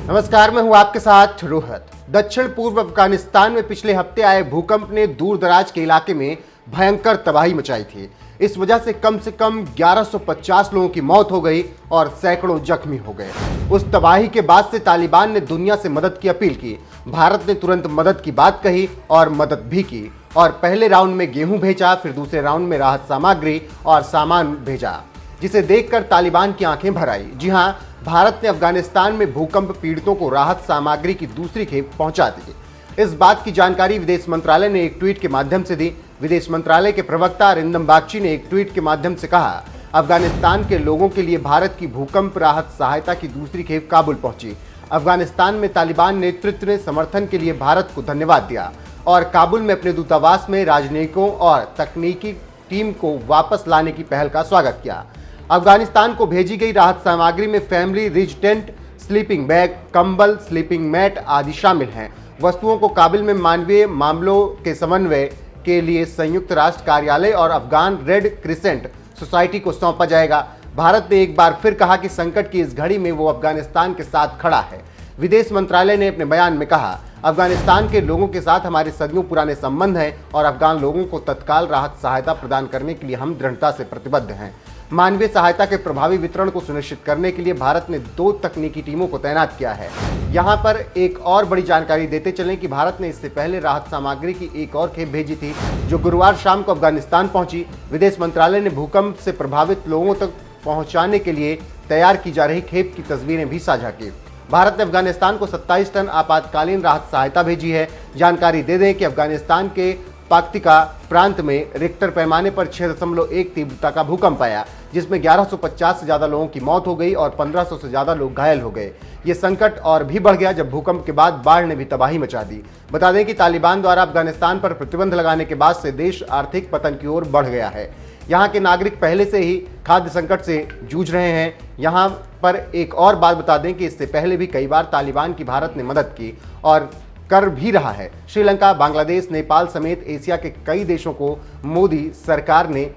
नमस्कार, मैं हूं आपके साथ रोहित। दक्षिण पूर्व अफगानिस्तान में पिछले हफ्ते आए भूकंप ने दूर दराज के इलाके में भयंकर तबाही मचाई थी। इस वजह से कम 1150 लोगों की मौत हो गई और सैकड़ों जख्मी हो गए। उस तबाही के बाद से तालिबान ने दुनिया से मदद की अपील की। भारत ने तुरंत मदद की बात कही और मदद भी की और पहले राउंड में गेहूं भेजा, फिर दूसरे राउंड में राहत सामग्री और सामान भेजा, जिसे देखकर तालिबान की आंखें भर आई। जी हां, भारत ने अफगानिस्तान में भूकंप पीड़ितों को राहत सामग्री की दूसरी खेप पहुंचा दी। इस बात की जानकारी विदेश मंत्रालय ने एक ट्वीट के माध्यम से दी। विदेश मंत्रालय के प्रवक्ता अरिंदम बागची ने एक ट्वीट के माध्यम से कहा, अफगानिस्तान के लोगों के लिए भारत की भूकंप राहत सहायता की दूसरी खेप काबुल पहुंची। अफगानिस्तान में तालिबान नेतृत्व ने समर्थन के लिए भारत को धन्यवाद दिया और काबुल में अपने दूतावास में राजनयिकों और तकनीकी टीम को वापस लाने की पहल का स्वागत किया। अफगानिस्तान को भेजी गई राहत सामग्री में family ridge tent, sleeping bag, कंबल, स्लीपिंग मैट आदि शामिल हैं। वस्तुओं को काबुल में मानवीय मामलों के समन्वय के लिए संयुक्त राष्ट्र कार्यालय और अफगान रेड क्रिसेंट सोसाइटी को सौंपा जाएगा। भारत ने एक बार फिर कहा कि संकट की इस घड़ी में वो अफगानिस्तान के साथ खड़ा है। विदेश मंत्रालय ने अपने बयान में कहा, अफगानिस्तान के लोगों के साथ हमारे सदियों पुराने संबंध हैं और अफगान लोगों को तत्काल राहत सहायता प्रदान करने के लिए हम दृढ़ता से प्रतिबद्ध हैं। मानवीय सहायता के प्रभावी वितरण को सुनिश्चित करने के लिए भारत ने 2 तकनीकी टीमों को तैनात किया है। यहां पर एक और बड़ी जानकारी देते चलें कि भारत ने इससे पहले राहत सामग्री की एक और खेप भेजी थी, जो गुरुवार शाम को अफगानिस्तान पहुंची। विदेश मंत्रालय ने भूकंप से प्रभावित लोगों तक पहुंचाने के लिए तैयार की जा रही खेप की तस्वीरें भी साझा की। भारत ने अफगानिस्तान को 27 टन आपातकालीन राहत सहायता भेजी है। जानकारी दे दें कि अफगानिस्तान के पाक्तिका प्रांत में रिक्टर पैमाने पर 6.1 तीव्रता का भूकंप आया, जिसमें 1150 से ज्यादा लोगों की मौत हो गई और 1500 से ज्यादा लोग घायल हो गए। ये संकट और भी बढ़ गया जब भूकंप के बाद बाढ़ ने भी तबाही मचा दी। बता दें कि तालिबान द्वारा अफगानिस्तान पर प्रतिबंध लगाने के बाद से देश आर्थिक पतन की ओर बढ़ गया है। यहाँ के नागरिक पहले से ही खाद्य संकट से जूझ रहे हैं। यहाँ पर एक और बात बता दें कि इससे पहले भी कई बार तालिबान की भारत ने मदद की और कर भी रहा है। श्रीलंका, बांग्लादेश, नेपाल समेत एशिया के कई देशों को मोदी सरकार ने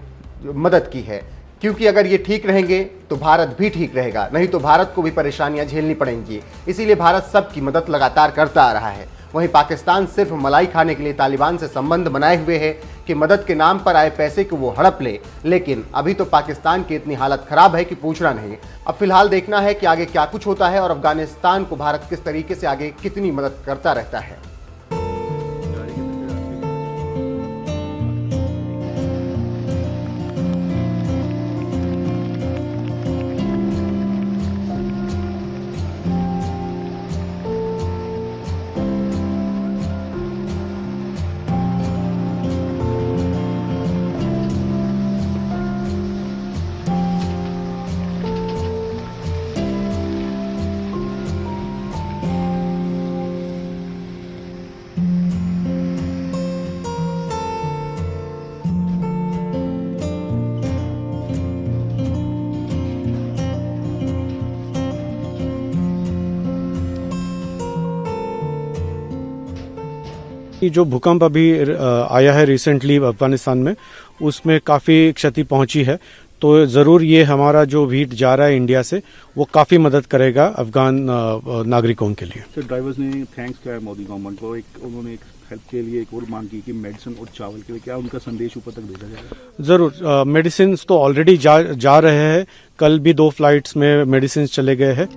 मदद की है, क्योंकि अगर ये ठीक रहेंगे तो भारत भी ठीक रहेगा, नहीं तो भारत को भी परेशानियां झेलनी पड़ेंगी। इसीलिए भारत सबकी मदद लगातार करता आ रहा है। वहीं पाकिस्तान सिर्फ मलाई खाने के लिए तालिबान से संबंध बनाए हुए है कि मदद के नाम पर आए पैसे को वो हड़प ले, लेकिन अभी तो पाकिस्तान की इतनी हालत खराब है कि पूछना नहीं। अब फिलहाल देखना है कि आगे क्या कुछ होता है और अफगानिस्तान को भारत किस तरीके से आगे कितनी मदद करता रहता है। जो भूकंप अभी आया है रिसेंटली अफगानिस्तान में, उसमें काफ़ी क्षति पहुंची है। तो ज़रूर ये हमारा जो भीट जा रहा है इंडिया से, वो काफ़ी मदद करेगा अफगान नागरिकों के लिए। तो ड्राइवर्स ने थैंक्स किया मोदी गवर्नमेंट को। उन्होंने एक हेल्प के लिए एक और मांग की कि मेडिसिन और चावल के लिए, क्या उनका संदेश ऊपर तक भेजा जाएगा? ज़रूर, मेडिसिन तो ऑलरेडी जा रहे हैं। कल भी 2 फ्लाइट्स में मेडिसिन चले गए हैं।